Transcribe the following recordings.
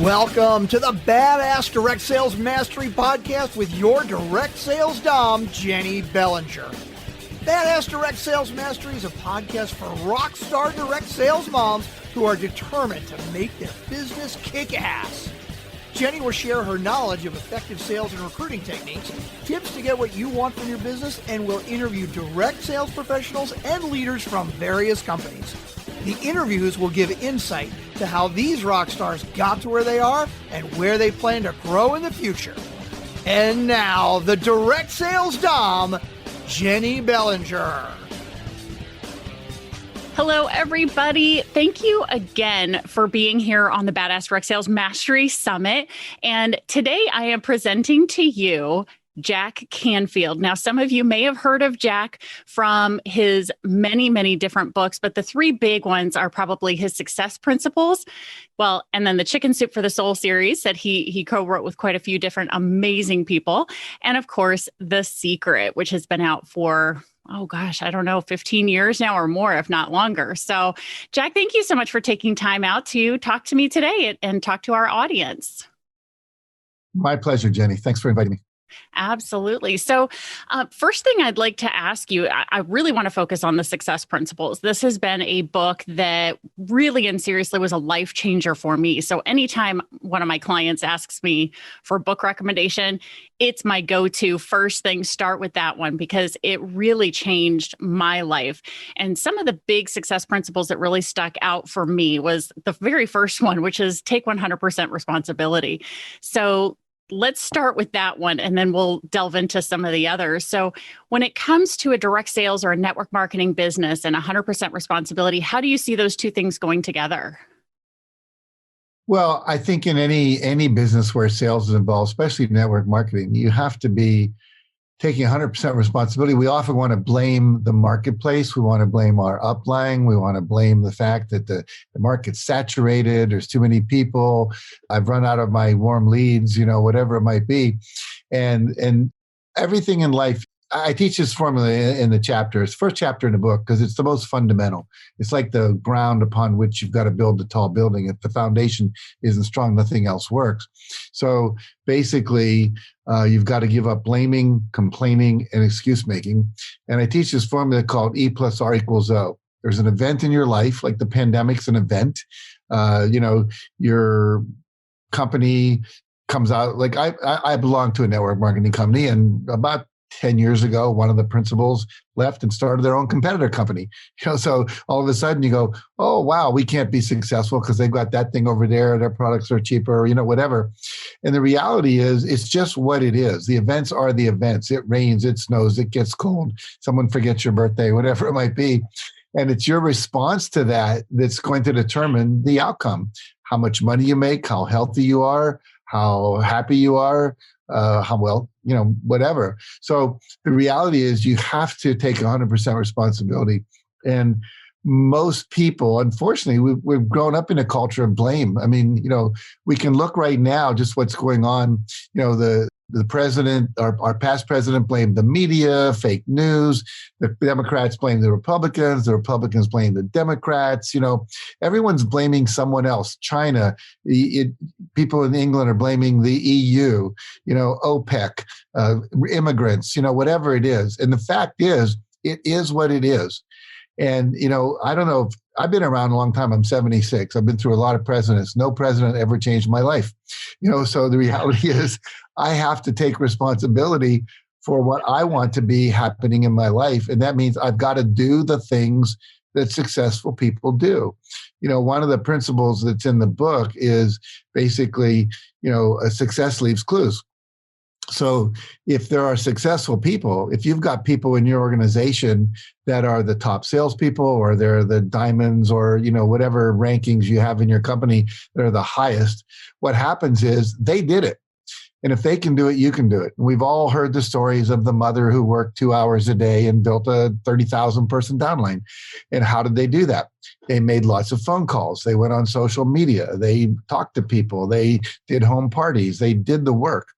Welcome to the Badass Direct Sales Mastery Podcast with your direct sales dom, Jenny Bellinger. Badass Direct Sales Mastery is a podcast for rock star direct sales moms who are determined to make their business kick ass. Jenny will share her knowledge of effective sales and recruiting techniques, tips to get what you want from your business, and will interview direct sales professionals and leaders from various companies. The interviews will give insight to how these rock stars got to where they are and where they plan to grow in the future. And now, the direct sales dom, Jenny Bellinger. Hello, everybody. Thank you again for being here on the Badass Direct Sales Mastery Summit. And today I am presenting to you Jack Canfield. Now, some of you may have heard of Jack from his many, many different books, but the three big ones are probably his Success Principles. Well, and then the Chicken Soup for the Soul series that he co-wrote with quite a few different amazing people. And of course, The Secret, which has been out for, 15 years now or more, if not longer. So, Jack, thank you so much for taking time out to talk to me today and talk to our audience. My pleasure, Jenny. Thanks for inviting me. Absolutely. So first thing I'd like to ask you, I really want to focus on the Success Principles. This has been a book that really and seriously was a life changer for me. So anytime one of my clients asks me for book recommendation, it's my go-to first thing. Start with that one because it really changed my life. And some of the big success principles that really stuck out for me was the very first one, which is take 100% responsibility. So let's start with that one, and then we'll delve into some of the others. So when it comes to a direct sales or a network marketing business and 100% responsibility, how do you see those two things going together? Well, I think in any business where sales is involved, especially network marketing, you have to be taking 100% responsibility. We often want to blame the marketplace. We want to blame our upline. We want to blame the fact that the market's saturated. There's too many people. I've run out of my warm leads, whatever it might be. And everything in life, I teach this formula in the chapters, first chapter in the book, because it's the most fundamental. It's like the ground upon which you've got to build a tall building. If the foundation isn't strong, nothing else works. So basically, you've got to give up blaming, complaining, and excuse making. And I teach this formula called E plus R equals O. There's an event in your life, like the pandemic's an event. Your company comes out, like I belong to a network marketing company, and about 10 years ago, one of the principals left and started their own competitor company. So all of a sudden you go, oh, wow, we can't be successful because they've got that thing over there. Their products are cheaper, whatever. And the reality is, it's just what it is. The events are the events. It rains, it snows, it gets cold. Someone forgets your birthday, whatever it might be. And it's your response to that that's going to determine the outcome. How much money you make, how healthy you are, how happy you are, how well, whatever. So the reality is you have to take 100% responsibility. And most people, unfortunately, we've grown up in a culture of blame. I mean, we can look right now, just what's going on, the president, our past president blamed the media, fake news. The Democrats blame the Republicans blame the Democrats. Everyone's blaming someone else. China, people in England are blaming the EU, OPEC, immigrants, whatever it is. And the fact is, it is what it is. And, I don't know, I've been around a long time. I'm 76. I've been through a lot of presidents. No president ever changed my life. So the reality is I have to take responsibility for what I want to be happening in my life. And that means I've got to do the things that successful people do. One of the principles that's in the book is basically, a success leaves clues. So if there are successful people, if you've got people in your organization that are the top salespeople, or they're the diamonds, or whatever rankings you have in your company that are the highest, what happens is they did it. And if they can do it, you can do it. And we've all heard the stories of the mother who worked 2 hours a day and built a 30,000 person downline. And how did they do that? They made lots of phone calls. They went on social media. They talked to people. They did home parties. They did the work.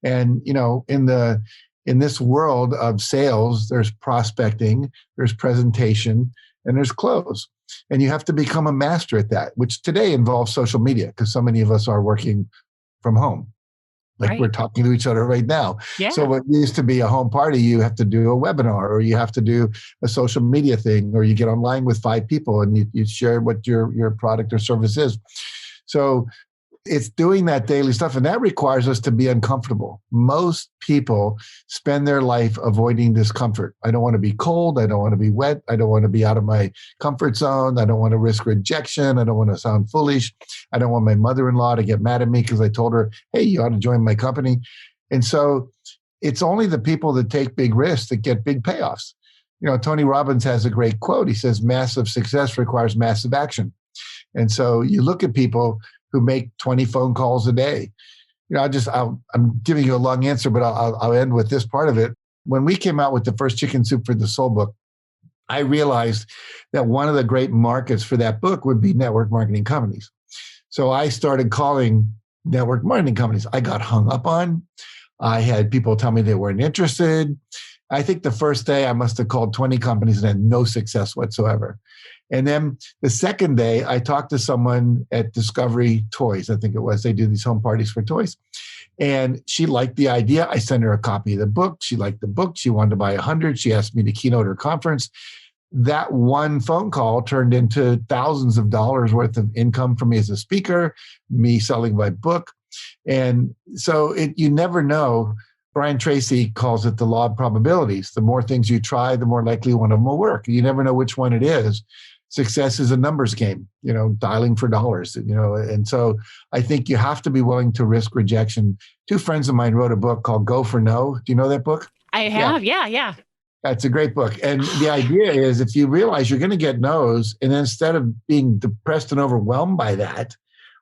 And, in this world of sales, there's prospecting, there's presentation, and there's close. And you have to become a master at that, which today involves social media because so many of us are working from home. Like we're talking to each other right now. Yeah. So what used to be a home party, you have to do a webinar or you have to do a social media thing or you get online with 5 people and you share what your product or service is. So it's doing that daily stuff, and that requires us to be uncomfortable. Most people spend their life avoiding discomfort. I don't want to be cold. I don't want to be wet. I don't want to be out of my comfort zone. I don't want to risk rejection. I don't want to sound foolish. I don't want my mother-in-law to get mad at me because I told her, hey, you ought to join my company. And so it's only the people that take big risks that get big payoffs. Tony Robbins has a great quote. He says, massive success requires massive action. And so you look at people who make 20 phone calls a day. I'm giving you a long answer, but I'll end with this part of it. When we came out with the first Chicken Soup for the Soul book, I realized that one of the great markets for that book would be network marketing companies. So I started calling network marketing companies. I got hung up on. I had people tell me they weren't interested. I think the first day I must have called 20 companies and had no success whatsoever. And then the second day, I talked to someone at Discovery Toys, I think it was. They do these home parties for toys. And she liked the idea. I sent her a copy of the book. She liked the book. She wanted to buy 100. She asked me to keynote her conference. That one phone call turned into thousands of dollars worth of income for me as a speaker, me selling my book. And so you never know. Brian Tracy calls it the law of probabilities. The more things you try, the more likely one of them will work. You never know which one it is. Success is a numbers game, dialing for dollars, and so I think you have to be willing to risk rejection. 2 friends of mine wrote a book called Go for No. Do you know that book? I have. Yeah. That's a great book. And the idea is if you realize you're going to get no's, and then instead of being depressed and overwhelmed by that,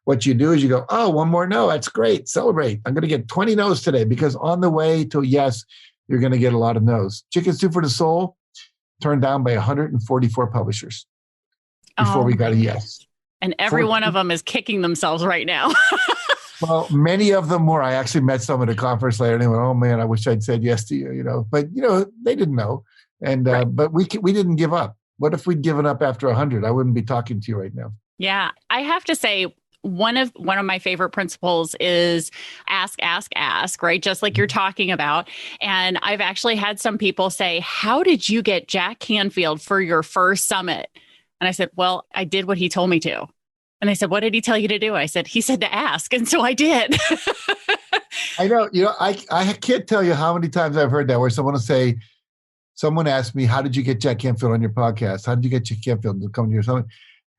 what you do is you go, oh, one more no. That's great. Celebrate. I'm going to get 20 no's today because on the way to yes, you're going to get a lot of no's. Chicken Soup for the Soul turned down by 144 publishers. Before we got a yes. And every one of them is kicking themselves right now. Well, many of them were. I actually met some at a conference later and they went, oh man, I wish I'd said yes to you, But, they didn't know. And but we didn't give up. What if we'd given up after 100? I wouldn't be talking to you right now. Yeah. I have to say, one of my favorite principles is ask, right? Just like you're talking about. And I've actually had some people say, how did you get Jack Canfield for your first summit? And I said, well, I did what he told me to. And they said, what did he tell you to do? I said, he said to ask. And so I did. I know, I can't tell you how many times I've heard that where someone will say, someone asked me, how did you get Jack Canfield on your podcast? How did you get Jack Canfield to come to your summit?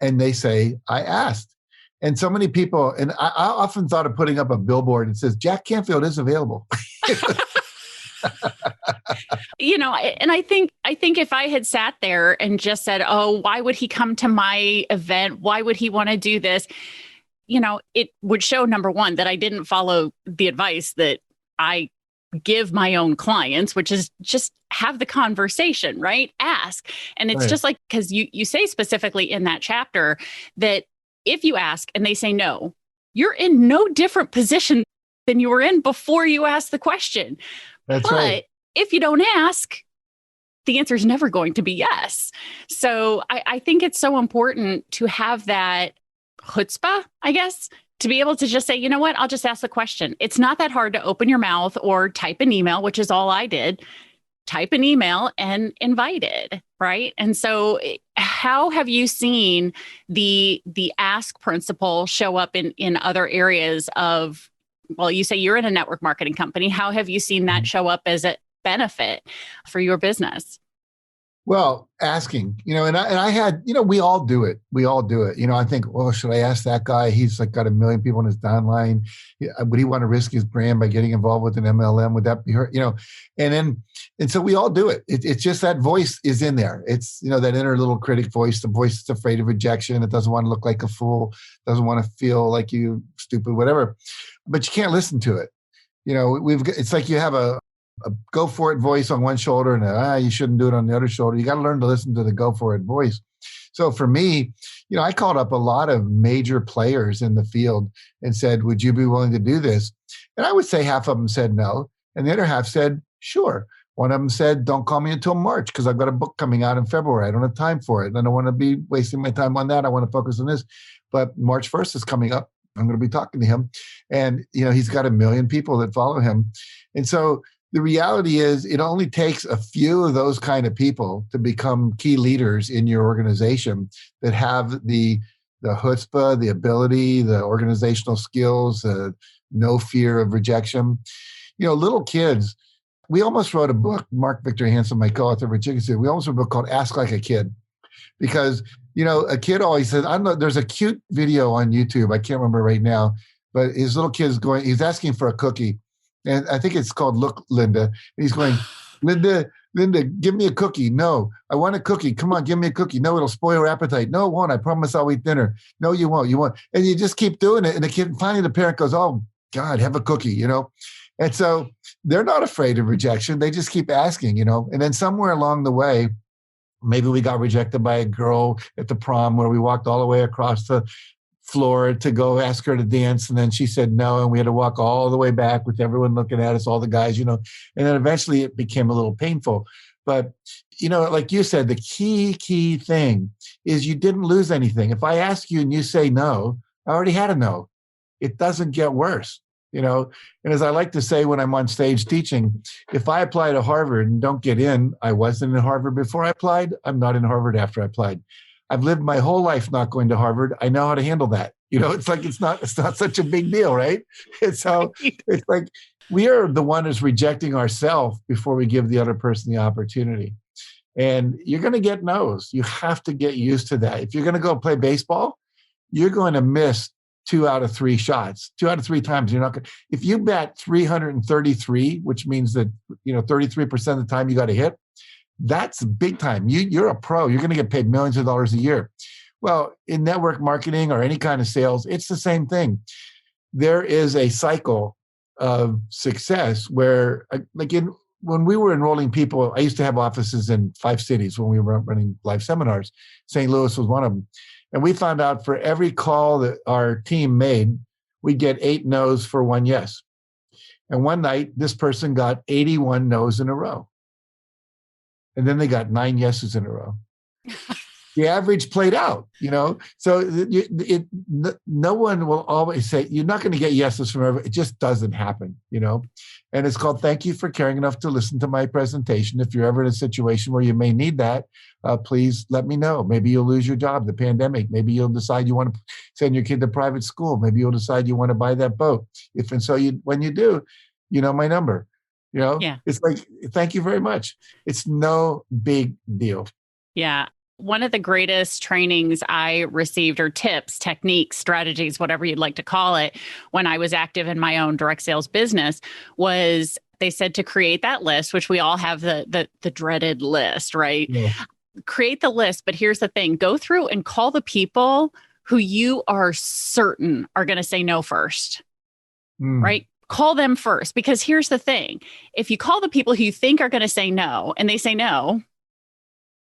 And they say, I asked. And so many people, and I often thought of putting up a billboard that says, Jack Canfield is available. And I think if I had sat there and just said, oh, why would he come to my event? Why would he want to do this? It would show, number one, that I didn't follow the advice that I give my own clients, which is just have the conversation, right? Ask. And it's just like, because you say specifically in that chapter that if you ask and they say no, you're in no different position than you were in before you asked the question. That's right. If you don't ask, the answer is never going to be yes. So I think it's so important to have that chutzpah, I guess, to be able to just say, you know what, I'll just ask the question. It's not that hard to open your mouth or type an email, which is all I did. Type an email and invited, right? And so how have you seen the ask principle show up in other areas of, well, you say you're in a network marketing company. How have you seen that show up as a benefit for your business? Well, asking, and I had, we all do it. We all do it. I think, well, should I ask that guy? He's like got 1 million people in his downline. Would he want to risk his brand by getting involved with an MLM? Would that be her? And so we all do it. It's just that voice is in there. It's, that inner little critic voice, the voice that's afraid of rejection. It doesn't want to look like a fool, doesn't want to feel like you stupid, whatever, but you can't listen to it. It's like you have a go for it voice on one shoulder and you shouldn't do it on the other shoulder. You got to learn to listen to the go for it voice. So for me, I called up a lot of major players in the field and said, would you be willing to do this? And I would say half of them said no. And the other half said, sure. One of them said, don't call me until March because I've got a book coming out in February. I don't have time for it. And I don't want to be wasting my time on that. I want to focus on this. But March 1st is coming up. I'm going to be talking to him. And, he's got 1 million people that follow him. And so the reality is it only takes a few of those kind of people to become key leaders in your organization that have the chutzpah, the ability, the organizational skills, no fear of rejection. Little kids, we almost wrote a book, Mark Victor Hansen, my co-author of Chicken Soup, we almost wrote a book called Ask Like a Kid. Because, a kid always says, I don't know, there's a cute video on YouTube, I can't remember right now, but his little kid's he's asking for a cookie. And I think it's called Look, Linda. And he's going, Linda, give me a cookie. No, I want a cookie. Come on, give me a cookie. No, it'll spoil your appetite. No, it won't. I promise I'll eat dinner. No, you won't. You won't. And you just keep doing it. And the kid, finally the parent goes, oh, God, have a cookie, And so they're not afraid of rejection. They just keep asking, And then somewhere along the way, maybe we got rejected by a girl at the prom where we walked all the way across the floor to go ask her to dance. And then she said no. And we had to walk all the way back with everyone looking at us, all the guys, And then eventually it became a little painful. But, like you said, the key thing is you didn't lose anything. If I ask you and you say no, I already had a no. It doesn't get worse. And as I like to say when I'm on stage teaching, if I apply to Harvard and don't get in, I wasn't in Harvard before I applied. I'm not in Harvard after I applied. I've lived my whole life not going to Harvard. I know how to handle that. It's like it's not such a big deal, right? It's like we are the one who's rejecting ourselves before we give the other person the opportunity. And you're going to get no's. You have to get used to that. If you're going to go play baseball, you're going to miss 2 out of 3 shots. 2 out of 3 times you're not going. If you bat 333, which means that 33% of the time you got to hit, that's big time. You're a pro. You're going to get paid millions of dollars a year. Well, in network marketing or any kind of sales, it's the same thing. There is a cycle of success where, when we were enrolling people, I used to have offices in 5 cities when we were running live seminars. St. Louis was one of them. And we found out for every call that our team made, we'd get 8 no's for 1 yes. And one night, this person got 81 no's in a row. And then they got 9 yeses in a row. The average played out, So no one will always say, you're not going to get yeses from everyone. It just doesn't happen, And it's called, thank you for caring enough to listen to my presentation. If you're ever in a situation where you may need that, please let me know. Maybe you'll lose your job, the pandemic. Maybe you'll decide you want to send your kid to private school. Maybe you'll decide you want to buy that boat. When you do, my number. Yeah. It's like, thank you very much. It's no big deal. Yeah. One of the greatest trainings I received, or tips, techniques, strategies, whatever you'd like to call it, when I was active in my own direct sales business, was they said to create that list, which we all have the dreaded list, right? Yeah. Create the list. But here's the thing, go through and call the people who you are certain are going to say no first, right? Call them first, because here's the thing. If you call the people who you think are going to say no and they say no,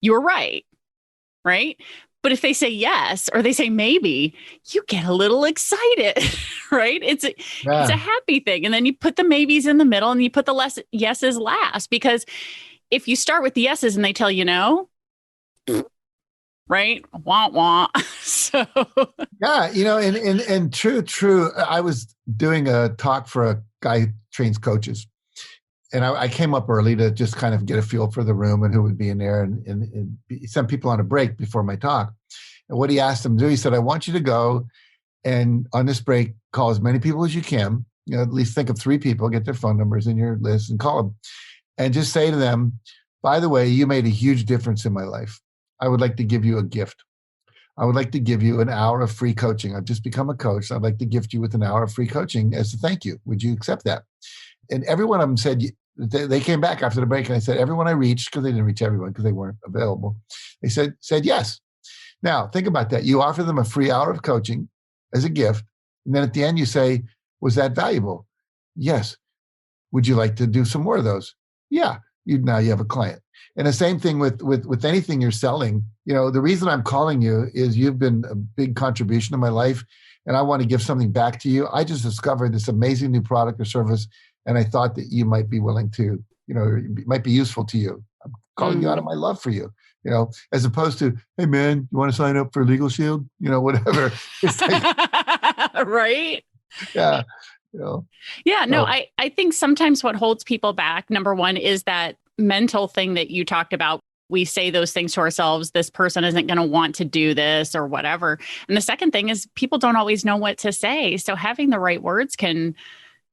you're right. Right? But if they say yes, or they say maybe, you get a little excited, right? It's a happy thing. And then you put the maybes in the middle and you put the yeses last, because if you start with the yeses and they tell you no, right? Wah, wah. So yeah, and true. I was doing a talk for a guy who trains coaches. And I came up early to just kind of get a feel for the room and who would be in there, and sent people on a break before my talk. And what he asked them to do, he said, I want you to go and on this break, call as many people as you can. At least think of 3 people, get their phone numbers in your list and call them. And just say to them, by the way, you made a huge difference in my life. I would like to give you a gift. I would like to give you an hour of free coaching. I've just become a coach. I'd like to gift you with an hour of free coaching as a thank you. Would you accept that? And every one of them said, they came back after the break, and I said, everyone I reached, because they didn't reach everyone because they weren't available, they said yes. Now, think about that. You offer them a free hour of coaching as a gift. And then at the end, you say, was that valuable? Yes. Would you like to do some more of those? Yeah. Now you have a client. And the same thing with anything you're selling. The reason I'm calling you is you've been a big contribution to my life, and I want to give something back to you. I just discovered this amazing new product or service, and I thought that you might be willing to it might be useful to you. I'm calling you out of my love for you, as opposed to, hey man, you want to sign up for Legal Shield? Whatever. It's like, right. yeah. Yeah, no, I think sometimes what holds people back, number one, is that mental thing that you talked about. We say those things to ourselves, this person isn't going to want to do this or whatever. And the second thing is people don't always know what to say. So having the right words can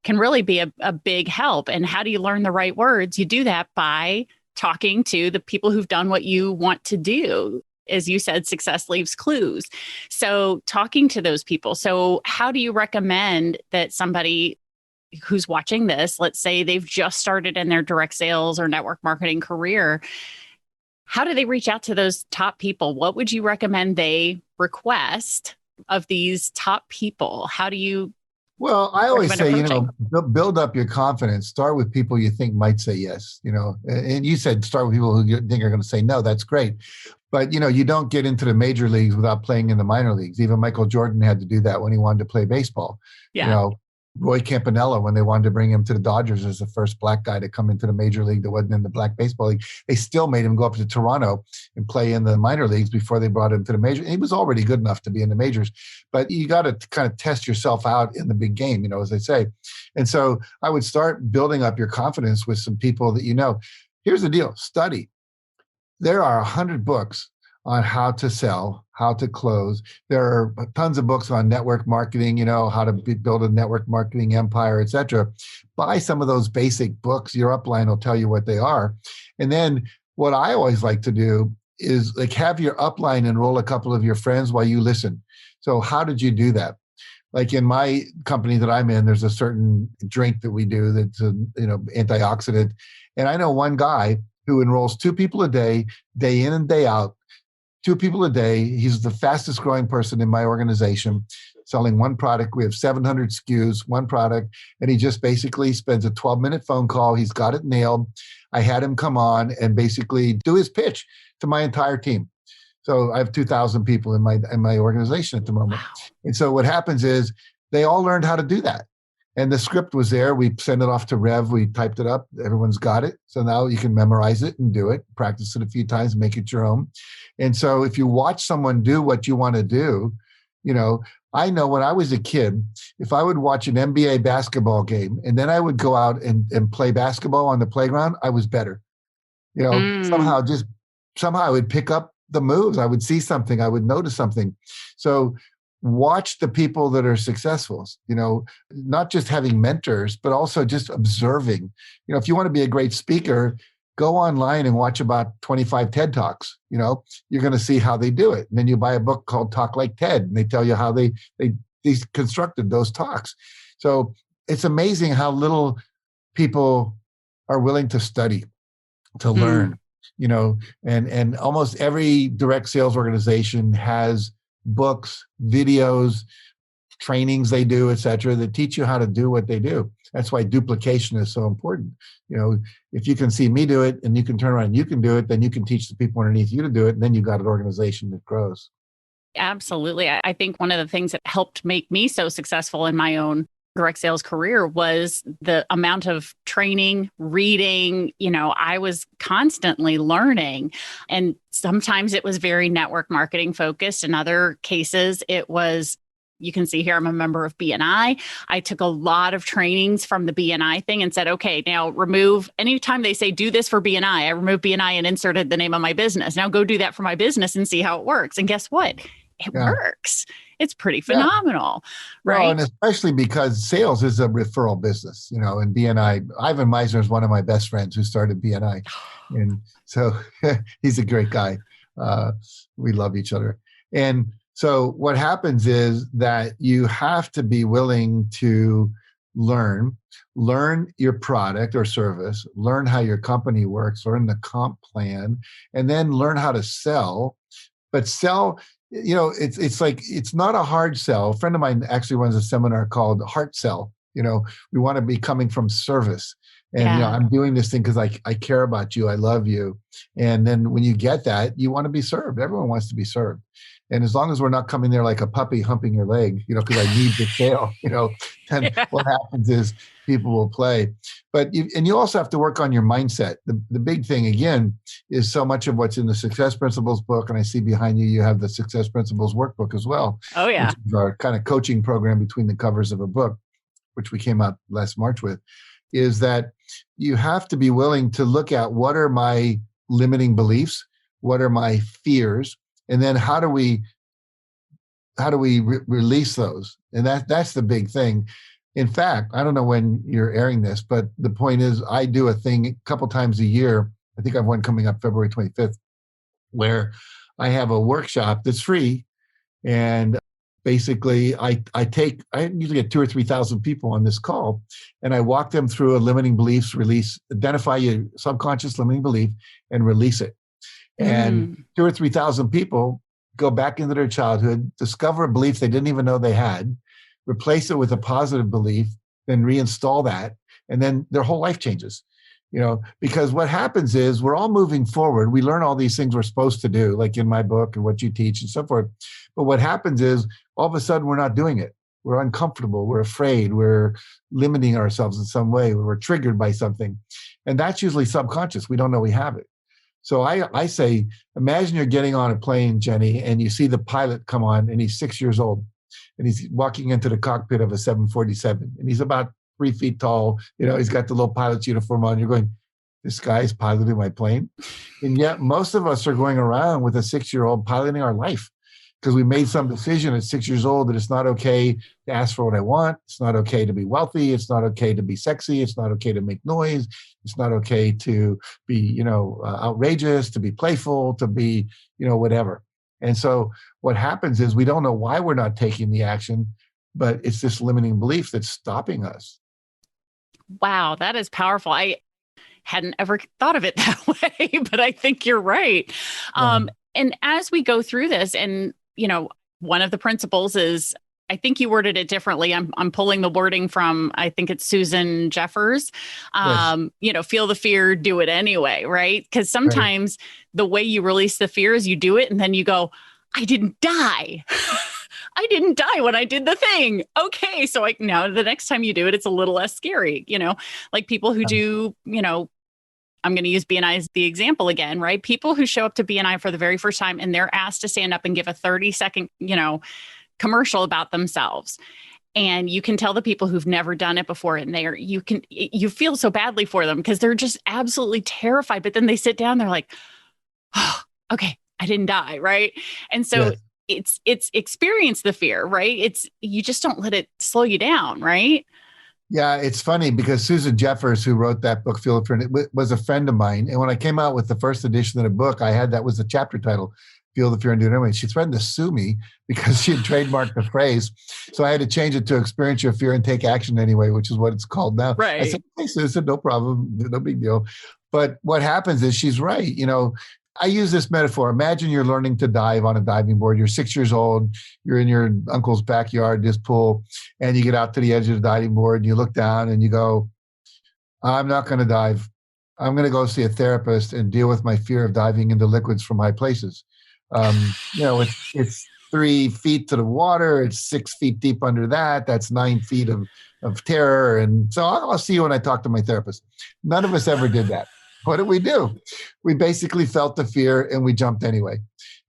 really be a big help. And how do you learn the right words? You do that by talking to the people who've done what you want to do. As you said, success leaves clues. So talking to those people. So how do you recommend that somebody who's watching this, let's say they've just started in their direct sales or network marketing career, how do they reach out to those top people? What would you recommend they request of these top people? How do you? Well, I always say, build up your confidence. Start with people you think might say yes, and you said start with people who you think are going to say no. That's great. But, you don't get into the major leagues without playing in the minor leagues. Even Michael Jordan had to do that when he wanted to play baseball. Yeah. Roy Campanella, when they wanted to bring him to the Dodgers as the first black guy to come into the major league that wasn't in the black baseball league, they still made him go up to Toronto and play in the minor leagues before they brought him to the major. And he was already good enough to be in the majors, but you got to kind of test yourself out in the big game, as they say. And so I would start building up your confidence with some people that Here's the deal: study. There are 100 books on how to sell, how to close. There are tons of books on network marketing, how to build a network marketing empire, et cetera. Buy some of those basic books. Your upline will tell you what they are. And then what I always like to do is have your upline enroll a couple of your friends while you listen. So how did you do that? Like in my company that I'm in, there's a certain drink that we do that's antioxidant. And I know one guy who enrolls 2 people a day in and day out, 2 people a day. He's the fastest growing person in my organization, selling one product. We have 700 SKUs, one product, and he just basically spends a 12-minute phone call. He's got it nailed. I had him come on and basically do his pitch to my entire team. So I have 2,000 people in my organization at the moment. Wow. And so what happens is they all learned how to do that. And the script was there. We sent it off to Rev. We typed it up. Everyone's got it. So now you can memorize it and do it, practice it a few times, make it your own. And so if you watch someone do what you want to do, I know when I was a kid, if I would watch an NBA basketball game and then I would go out and play basketball on the playground, I was better. Somehow I would pick up the moves. I would see something. I would notice something. So watch the people that are successful, not just having mentors, but also just observing. If you want to be a great speaker, go online and watch about 25 TED Talks. You're going to see how they do it. And then you buy a book called Talk Like TED, and they tell you how they constructed those talks. So it's amazing how little people are willing to study, to learn, and almost every direct sales organization has books, videos, trainings they do, et cetera, that teach you how to do what they do. That's why duplication is so important. If you can see me do it and you can turn around and you can do it, then you can teach the people underneath you to do it. And then you've got an organization that grows. Absolutely. I think one of the things that helped make me so successful in my own direct sales career was the amount of training, reading. I was constantly learning, and sometimes it was very network marketing focused. In other cases, it was, you can see here, I'm a member of BNI. I took a lot of trainings from the BNI thing and said, okay, now remove, anytime they say do this for BNI, I removed BNI and inserted the name of my business. Now go do that for my business and see how it works. And guess what? It works. It's pretty phenomenal, right? Well, and especially because sales is a referral business, and BNI, Ivan Meisner is one of my best friends who started BNI. And so he's a great guy. We love each other. And so what happens is that you have to be willing to learn your product or service, learn how your company works, learn the comp plan, and then learn how to sell. But sell, it's not a hard sell. A friend of mine actually runs a seminar called Heart Sell. We want to be coming from service. And I'm doing this thing because I care about you. I love you. And then when you get that, you want to be served. Everyone wants to be served. And as long as we're not coming there like a puppy humping your leg, because I need the sale, And what happens is people will play. But you also have to work on your mindset. The big thing, again, is so much of what's in the Success Principles book. And I see behind you, you have the Success Principles workbook as well. Oh, yeah. Which is our kind of coaching program between the covers of a book, which we came out last March with, is that you have to be willing to look at what are my limiting beliefs, what are my fears, and then how do we release those? And that's the big thing. In fact, I don't know when you're airing this, but the point is I do a thing a couple times a year. I think I have one coming up February 25th, where I have a workshop that's free. And basically I usually get 2,000 or 3,000 people on this call, and I walk them through a limiting beliefs release, identify your subconscious limiting belief and release it. And 2,000 or 3,000 people go back into their childhood, discover a belief they didn't even know they had, replace it with a positive belief, then reinstall that, and then their whole life changes. Because what happens is we're all moving forward. We learn all these things we're supposed to do, like in my book and what you teach and so forth. But what happens is all of a sudden we're not doing it. We're uncomfortable. We're afraid. We're limiting ourselves in some way. We're triggered by something. And that's usually subconscious. We don't know we have it. So I say, imagine you're getting on a plane, Jenny, and you see the pilot come on, and he's 6 years old, and he's walking into the cockpit of a 747, and he's about 3 feet tall. He's got the little pilot's uniform on. You're going, this guy is piloting my plane. And yet most of us are going around with a 6-year-old piloting our life because we made some decision at 6 years old that it's not okay to ask for what I want. It's not okay to be wealthy. It's not okay to be sexy. It's not okay to make noise. It's not okay to be, outrageous, to be playful, to be, whatever. And so what happens is we don't know why we're not taking the action, but it's this limiting belief that's stopping us. Wow, that is powerful. I hadn't ever thought of it that way, but I think you're right. And as we go through this, and, one of the principles is, I think you worded it differently. I'm pulling the wording from, I think it's Susan Jeffers, Yes. Feel the fear, do it anyway, right? Because sometimes the way you release the fear is you do it and then you go, I didn't die. I didn't die when I did the thing. Okay. So now the next time you do it, it's a little less scary, like people who do, I'm going to use BNI as the example again, right? People who show up to BNI for the very first time and they're asked to stand up and give a 30-second, commercial about themselves. And you can tell the people who've never done it before, and you feel so badly for them because they're just absolutely terrified. But then they sit down, they're like, oh, okay, I didn't die. Right. And so it's experience the fear, right? You just don't let it slow you down. Right. Yeah, it's funny because Susan Jeffers, who wrote that book, Feel the Fear, was a friend of mine. And when I came out with the first edition of the book, that was the chapter title, Feel the Fear and Do It Anyway. She threatened to sue me because she had trademarked the phrase. So I had to change it to Experience Your Fear and Take Action Anyway, which is what it's called now. Right. I said, hey, Susan, no problem, no big deal. But what happens is she's right. I use this metaphor. Imagine you're learning to dive on a diving board. You're 6 years old. You're in your uncle's backyard, this pool, and you get out to the edge of the diving board and you look down and you go, I'm not going to dive. I'm going to go see a therapist and deal with my fear of diving into liquids from high places. It's 3 feet to the water. It's 6 feet deep under that. That's 9 feet of terror. And so I'll see you when I talk to my therapist. None of us ever did that. What did we do? We basically felt the fear and we jumped anyway.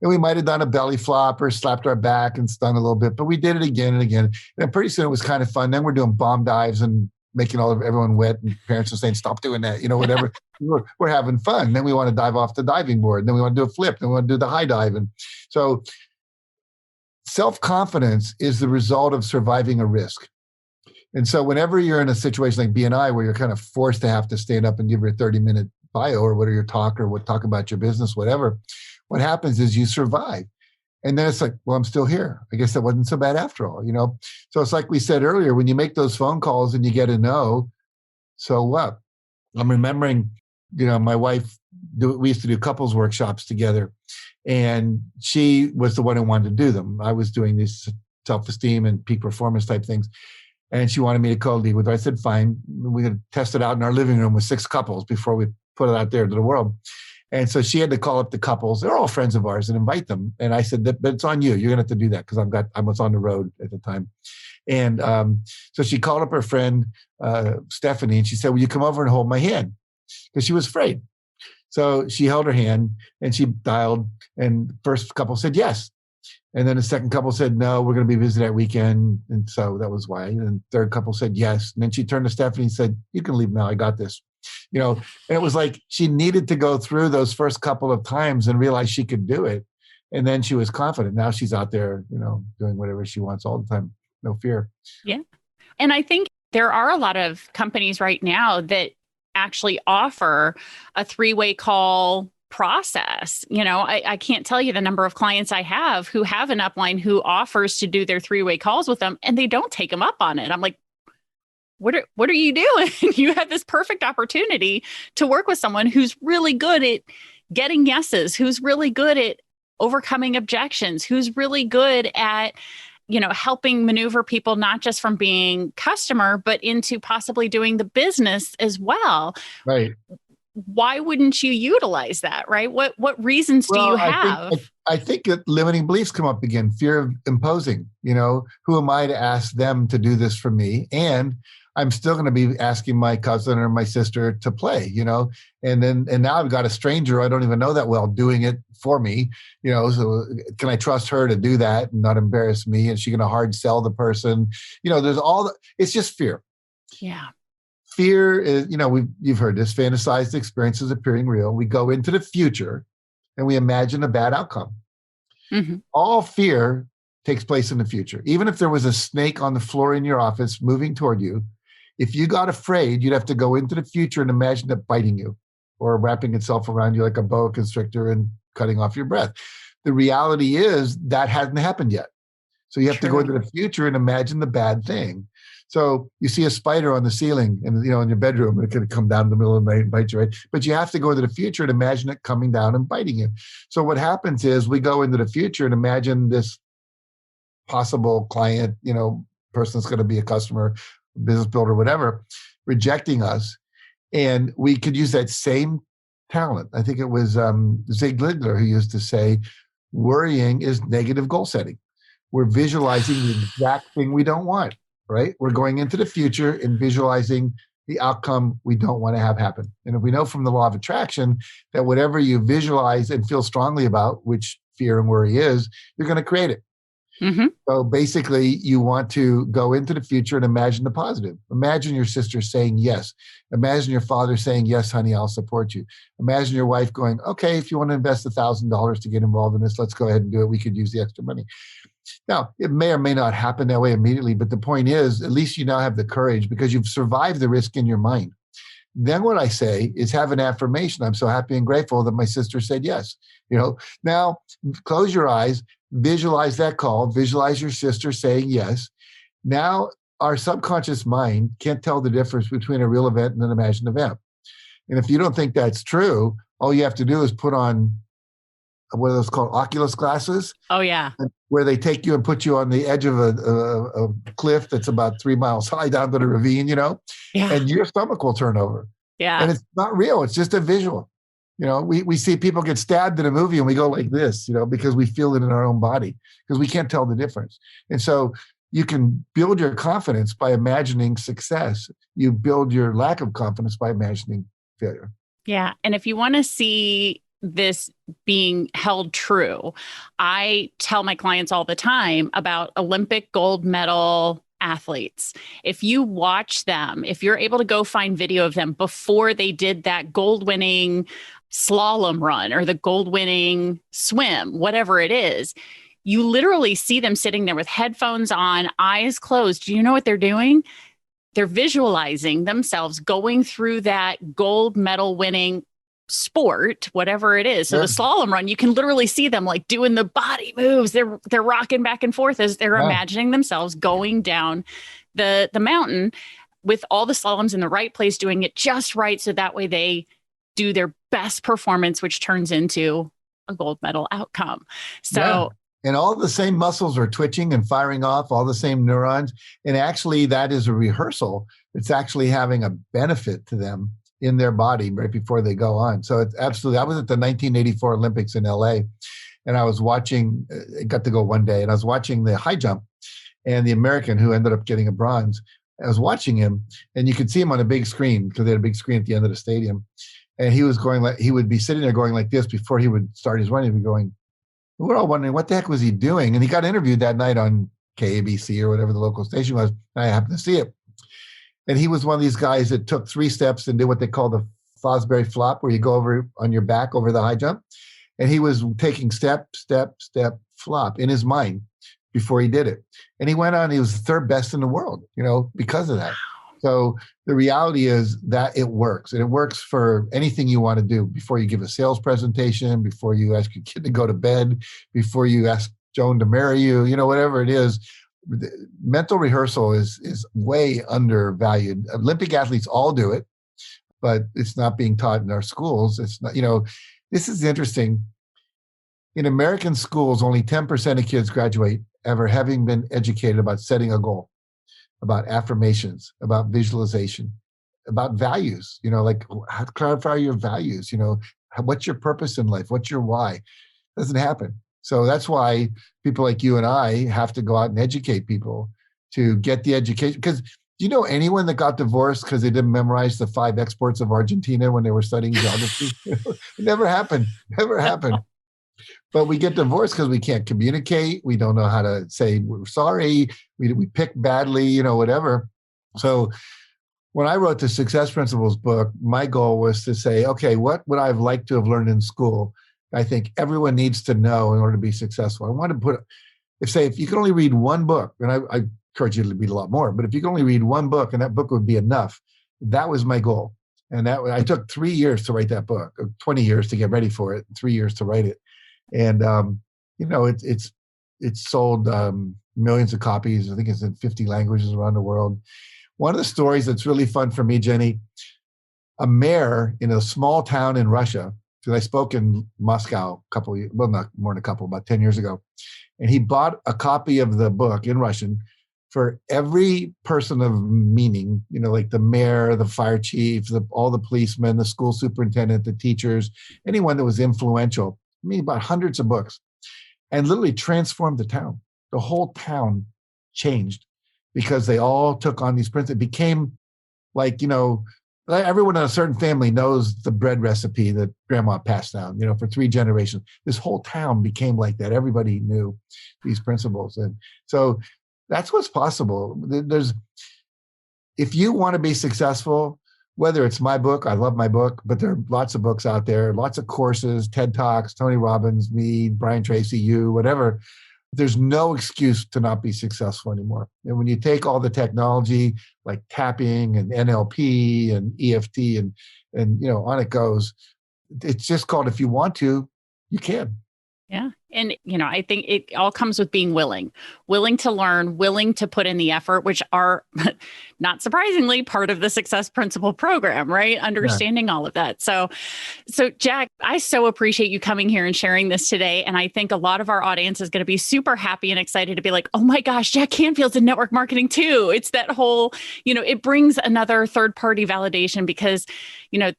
And we might have done a belly flop or slapped our back and stung a little bit, but we did it again and again. And pretty soon it was kind of fun. Then we're doing bomb dives and making everyone wet, and parents are saying, stop doing that, whatever. we're having fun. Then we want to dive off the diving board. Then we want to do a flip. Then we want to do the high dive. And so self-confidence is the result of surviving a risk. And so whenever you're in a situation like BNI where you're kind of forced to have to stand up and give your 30-minute bio or what are your talk or talk about your business, whatever, what happens is you survive. And then it's like, well, I'm still here. I guess that wasn't so bad after all, So it's like we said earlier, when you make those phone calls and you get a no, so what? I'm remembering, my wife, we used to do couples workshops together, and she was the one who wanted to do them. I was doing these self-esteem and peak performance type things. And she wanted me to co-lead with her. I said, fine. We're going to test it out in our living room with 6 couples before we put it out there to the world. And so she had to call up the couples. They're all friends of ours and invite them. And I said, but it's on you. You're going to have to do that because I was on the road at the time. And so she called up her friend, Stephanie, and she said, will you come over and hold my hand? Because she was afraid. So she held her hand and she dialed, and the first couple said yes. And then the second couple said, no, we're going to be busy that weekend. And so that was why. And the third couple said yes. And then she turned to Stephanie and said, you can leave now. I got this. And it was like she needed to go through those first couple of times and realize she could do it. And then she was confident. Now she's out there, doing whatever she wants all the time. No fear. Yeah. And I think there are a lot of companies right now that actually offer a 3-way call process. I can't tell you the number of clients I have who have an upline who offers to do their 3-way calls with them, and they don't take them up on it. I'm like, what are you doing? You have this perfect opportunity to work with someone who's really good at getting yeses, who's really good at overcoming objections, who's really good at helping maneuver people, not just from being customer, but into possibly doing the business as well. Right. Why wouldn't you utilize that, right? What reasons do you have? I think that limiting beliefs come up again. Fear of imposing, who am I to ask them to do this for me? And I'm still going to be asking my cousin or my sister to play, and now I've got a stranger I don't even know that well doing it for me, so can I trust her to do that and not embarrass me? And she going to hard sell the person? There's it's just fear. Yeah. Fear is, you've heard this, fantasized experiences appearing real. We go into the future and we imagine a bad outcome. Mm-hmm. All fear takes place in the future. Even if there was a snake on the floor in your office moving toward you, if you got afraid, you'd have to go into the future and imagine it biting you or wrapping itself around you like a boa constrictor and cutting off your breath. The reality is that hasn't happened yet. So you have to go into the future and imagine the bad thing. So you see a spider on the ceiling and, in your bedroom, and it could come down in the middle of the night and bite you, right? But you have to go into the future and imagine it coming down and biting you. So what happens is we go into the future and imagine this possible client, person that's going to be a customer, business builder, whatever, rejecting us. And we could use that same talent. I think it was Zig Ziglar who used to say, worrying is negative goal setting. We're visualizing the exact thing we don't want, right? We're going into the future and visualizing the outcome we don't want to have happen. And if we know from the law of attraction that whatever you visualize and feel strongly about, which fear and worry is, you're going to create it. Mm-hmm. So basically, you want to go into the future and imagine the positive. Imagine your sister saying yes. Imagine your father saying, yes, honey, I'll support you. Imagine your wife going, okay, if you want to invest $1,000 to get involved in this, let's go ahead and do it. We could use the extra money. Now, it may or may not happen that way immediately, but the point is, at least you now have the courage because you've survived the risk in your mind. Then what I say is have an affirmation. I'm so happy and grateful that my sister said yes. Now close your eyes, visualize that call, visualize your sister saying yes. Now our subconscious mind can't tell the difference between a real event and an imagined event. And if you don't think that's true, all you have to do is put on what are those called? Oculus glasses. Oh, yeah. Where they take you and put you on the edge of a cliff that's about 3 miles high down to the ravine, Yeah. And your stomach will turn over. Yeah. And it's not real. It's just a visual. We see people get stabbed in a movie and we go like this, because we feel it in our own body because we can't tell the difference. And so you can build your confidence by imagining success. You build your lack of confidence by imagining failure. Yeah. And if you want to see this being held true, I tell my clients all the time about Olympic gold medal athletes. If you watch them, if you're able to go find video of them before they did that gold winning slalom run or the gold winning swim, whatever it is, you literally see them sitting there with headphones on, eyes closed. Do you know what they're doing? They're visualizing themselves going through that gold medal winning sport, whatever it is. So the slalom run, you can literally see them like doing the body moves. They're rocking back and forth as they're imagining themselves going down the mountain with all the slaloms in the right place, doing it just right. So that way they do their best performance, which turns into a gold medal outcome. So and all the same muscles are twitching and firing off, all the same neurons. And actually that is a rehearsal. It's actually having a benefit to them in their body right before they go on. So it's absolutely, I was at the 1984 Olympics in LA, and I was watching, I got to go one day, and I was watching the high jump, and the American who ended up getting a bronze, I was watching him, and you could see him on a big screen because they had a big screen at the end of the stadium. And he was going like, he would be sitting there going like this before he would start his run. He'd be going, we're all wondering what the heck was he doing? And he got interviewed that night on KABC or whatever the local station was. I happened to see it. And he was one of these guys that took 3 steps and did what they call the Fosbury flop, where you go over on your back over the high jump. And he was taking step, flop in his mind before he did it. And he went on, he was the 3rd best in the world, because of that. So the reality is that it works, and it works for anything you want to do. Before you give a sales presentation, before you ask your kid to go to bed, before you ask Joan to marry you, whatever it is, mental rehearsal is way undervalued. Olympic athletes all do it, but it's not being taught in our schools. It's not, this is interesting. In American schools, only 10% of kids graduate ever having been educated about setting a goal, about affirmations, about visualization, about values, like how to clarify your values, what's your purpose in life? What's your why? It doesn't happen. So that's why people like you and I have to go out and educate people to get the education. Because do you know anyone that got divorced because they didn't memorize the 5 exports of Argentina when they were studying geography? It never happened. Never happened. But we get divorced because we can't communicate. We don't know how to say we're sorry. We pick badly, whatever. So when I wrote the Success Principles book, my goal was to say, okay, what would I have liked to have learned in school? I think everyone needs to know in order to be successful. I want to put, if you can only read one book, and I encourage you to read a lot more, but if you can only read one book and that book would be enough, that was my goal. And that I took 3 years to write that book, 20 years to get ready for it, 3 years to write it. And, it's sold millions of copies. I think it's in 50 languages around the world. One of the stories that's really fun for me, Jenny, a mayor in a small town in Russia, because I spoke in Moscow not more than a couple, about 10 years ago. And he bought a copy of the book in Russian for every person of meaning, like the mayor, the fire chief, all the policemen, the school superintendent, the teachers, anyone that was influential. About hundreds of books, and literally transformed the town. The whole town changed because they all took on these principles. It became like, everyone in a certain family knows the bread recipe that grandma passed down, for 3 generations. This whole town became like that. Everybody knew these principles. And so that's what's possible. If you want to be successful, whether it's my book, I love my book, but there are lots of books out there, lots of courses, TED Talks, Tony Robbins, me, Brian Tracy, you, whatever. There's no excuse to not be successful anymore. And when you take all the technology like tapping and NLP and EFT and on it goes, it's just called, if you want to, you can. Yeah. And, I think it all comes with being willing to learn, willing to put in the effort, which are not surprisingly part of the Success Principle program, right? Understanding all of that. So Jack, I so appreciate you coming here and sharing this today. And I think a lot of our audience is going to be super happy and excited to be like, oh my gosh, Jack Canfield's in network marketing too. It's that whole, it brings another third-party validation because,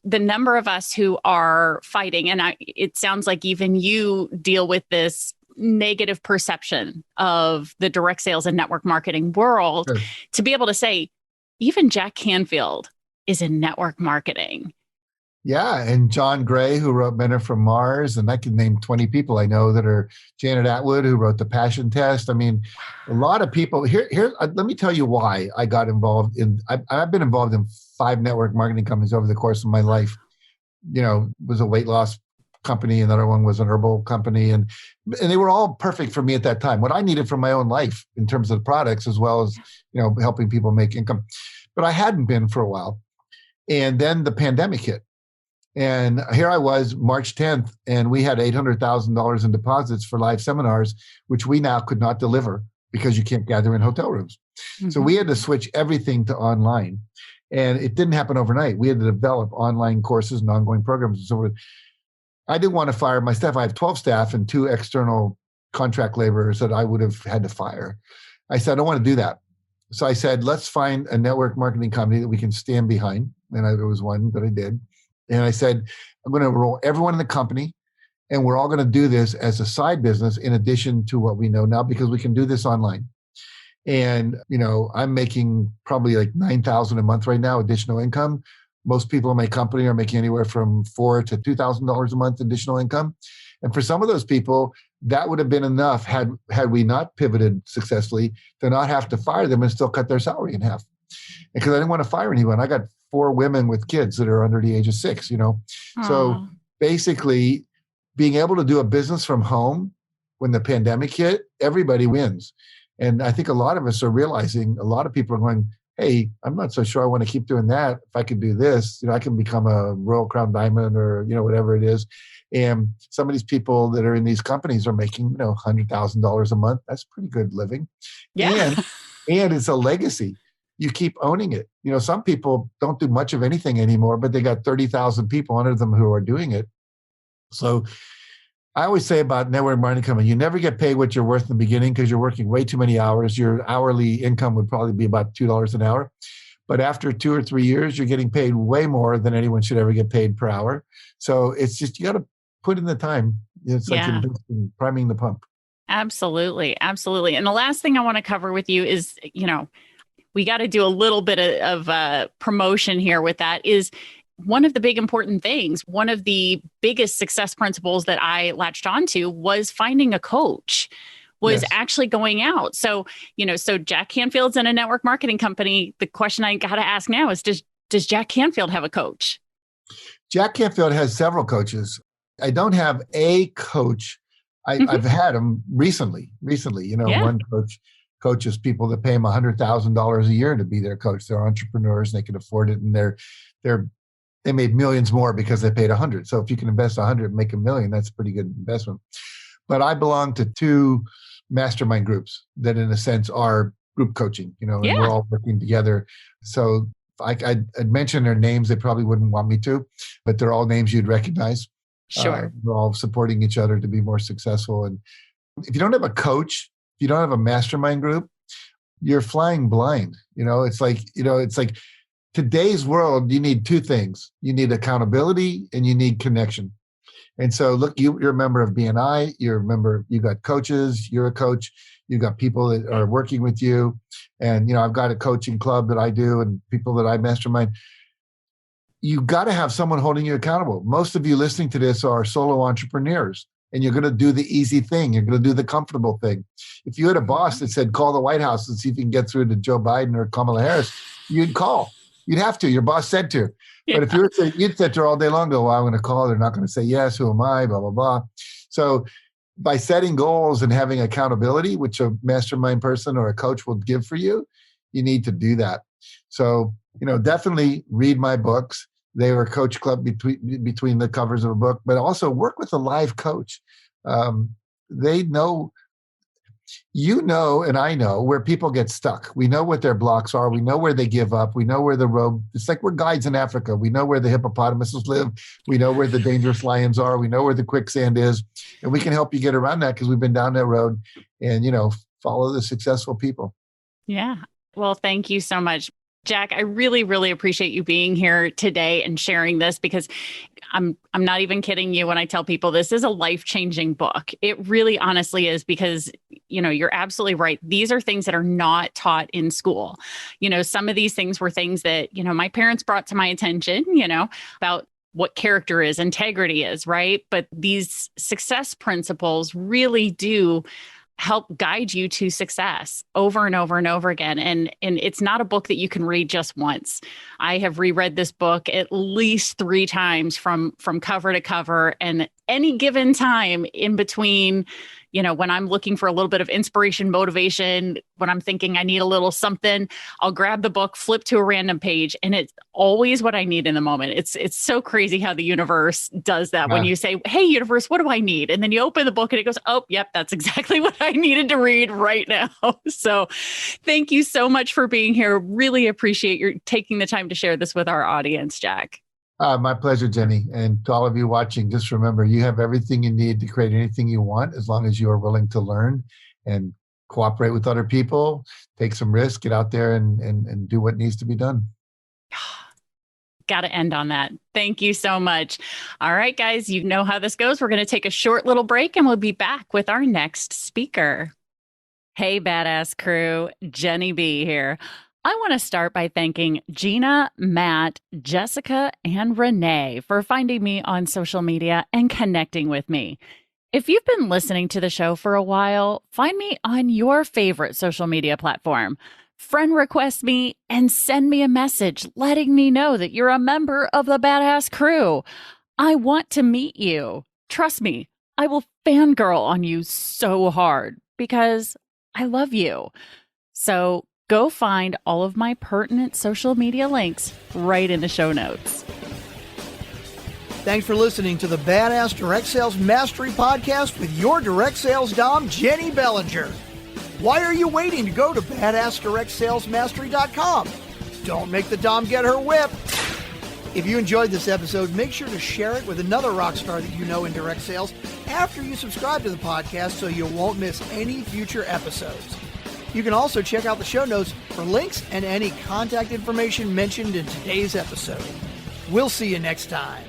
the number of us who are fighting, and it sounds like even you deal with this negative perception of the direct sales and network marketing world, Sure. To be able to say, even Jack Canfield is in network marketing. Yeah. And John Gray, who wrote Men Are From Mars, and I can name 20 people I know that are Janet Atwood, who wrote The Passion Test. A lot of people here, let me tell you why I got involved I've been involved in 5 network marketing companies over the course of my life. Was a weight loss company. Another one was an herbal company. And they were all perfect for me at that time. What I needed for my own life in terms of the products, as well as, helping people make income. But I hadn't been for a while. And then the pandemic hit. And here I was, March 10th, and we had $800,000 in deposits for live seminars, which we now could not deliver because you can't gather in hotel rooms. Mm-hmm. So we had to switch everything to online. And it didn't happen overnight. We had to develop online courses and ongoing programs and so forth. I didn't want to fire my staff. I have 12 staff and 2 external contract laborers that I would have had to fire. I said, I don't want to do that. So I said, let's find a network marketing company that we can stand behind. And there was one that I did. And I said, I'm going to enroll everyone in the company, and we're all going to do this as a side business in addition to what we know now, because we can do this online. And, I'm making probably like $9,000 a month right now, additional income. Most people in my company are making anywhere from $4,000 to $2,000 a month additional income. And for some of those people, that would have been enough had we not pivoted successfully to not have to fire them and still cut their salary in half. Because I didn't want to fire anyone. I got 4 women with kids that are under the age of 6, Aww. So basically, being able to do a business from home when the pandemic hit, everybody wins. And I think a lot of us are realizing, a lot of people are going, hey, I'm not so sure I want to keep doing that. If I could do this, I can become a Royal Crown Diamond or, whatever it is. And some of these people that are in these companies are making, $100,000 a month. That's pretty good living. Yeah. And it's a legacy. You keep owning it. Some people don't do much of anything anymore, but they got 30,000 people under them who are doing it. So I always say about network marketing company, you never get paid what you're worth in the beginning because you're working way too many hours. Your hourly income would probably be about $2 an hour. But after 2 or 3 years, you're getting paid way more than anyone should ever get paid per hour. So it's just, you got to put in the time. It's like priming the pump. Absolutely. Absolutely. And the last thing I want to cover with you is, we got to do a little bit of promotion here with that is one of the big important things. One of the biggest success principles that I latched onto was finding a coach, was actually going out. So, so Jack Canfield's in a network marketing company. The question I got to ask now is, does Jack Canfield have a coach? Jack Canfield has several coaches. I don't have a coach. I've had them recently. One coach coaches people that pay him $100,000 a year to be their coach. They're entrepreneurs and they can afford it, and they made millions more because they paid 100. So if you can invest 100 and make $1 million, that's a pretty good investment. But I belong to 2 mastermind groups that, in a sense, are group coaching. And we're all working together. So I'd mention their names. They probably wouldn't want me to, but they're all names you'd recognize. Sure. We're all supporting each other to be more successful. And if you don't have a coach, if you don't have a mastermind group, you're flying blind. It's like today's world, you need 2 things. You need accountability and you need connection. And so look, you're a member of BNI, you got coaches, you're a coach, you got people that are working with you. And, I've got a coaching club that I do and people that I mastermind. You got to have someone holding you accountable. Most of you listening to this are solo entrepreneurs, and you're going to do the easy thing. You're going to do the comfortable thing. If you had a boss that said, call the White House and see if you can get through to Joe Biden or Kamala Harris, you'd call. You'd have to. Your boss said to. Yeah. But if you'd sit there all day long, go, well, I'm going to call. They're not going to say yes. Who am I? Blah, blah, blah. So by setting goals and having accountability, which a mastermind person or a coach will give for you, you need to do that. So, definitely read my books. They are a coach club between the covers of a book, but also work with a live coach. They know, and I know where people get stuck. We know what their blocks are. We know where they give up. We know where the road, it's like we're guides in Africa. We know where the hippopotamuses live. We know where the dangerous lions are. We know where the quicksand is. And we can help you get around that because we've been down that road and, follow the successful people. Yeah. Well, thank you so much, Jack. I really, really appreciate you being here today and sharing this, because I'm not even kidding you when I tell people this is a life-changing book. It really honestly is, because, you're absolutely right. These are things that are not taught in school. Some of these things were things that, my parents brought to my attention, about what character is, integrity is, right? But these success principles really do help guide you to success over and over and over again. And it's not a book that you can read just once. I have reread this book at least 3 times from cover to cover, and any given time in between, when I'm looking for a little bit of inspiration, motivation, when I'm thinking I need a little something, I'll grab the book, flip to a random page, and it's always what I need in the moment. It's so crazy how the universe does that. When you say, hey, universe, what do I need? And then you open the book and it goes, oh, yep, that's exactly what I needed to read right now. So thank you so much for being here. Really appreciate your taking the time to share this with our audience, Jack. My pleasure, Jenny. And to all of you watching, just remember, you have everything you need to create anything you want, as long as you are willing to learn and cooperate with other people, take some risk, get out there and do what needs to be done. Got to end on that. Thank you so much. All right, guys, you know how this goes. We're going to take a short little break and we'll be back with our next speaker. Hey, badass crew, Jenny B here. I want to start by thanking Gina, Matt, Jessica, and Renee for finding me on social media and connecting with me. If you've been listening to the show for a while, find me on your favorite social media platform. Friend request me and send me a message letting me know that you're a member of the Badass Crew. I want to meet you. Trust me, I will fangirl on you so hard because I love you. So go find all of my pertinent social media links right in the show notes. Thanks for listening to the Badass Direct Sales Mastery Podcast with your direct sales dom, Jenny Bellinger. Why are you waiting to go to badassdirectsalesmastery.com? Don't make the dom get her whip. If you enjoyed this episode, make sure to share it with another rock star that you know in direct sales after you subscribe to the podcast so you won't miss any future episodes. You can also check out the show notes for links and any contact information mentioned in today's episode. We'll see you next time.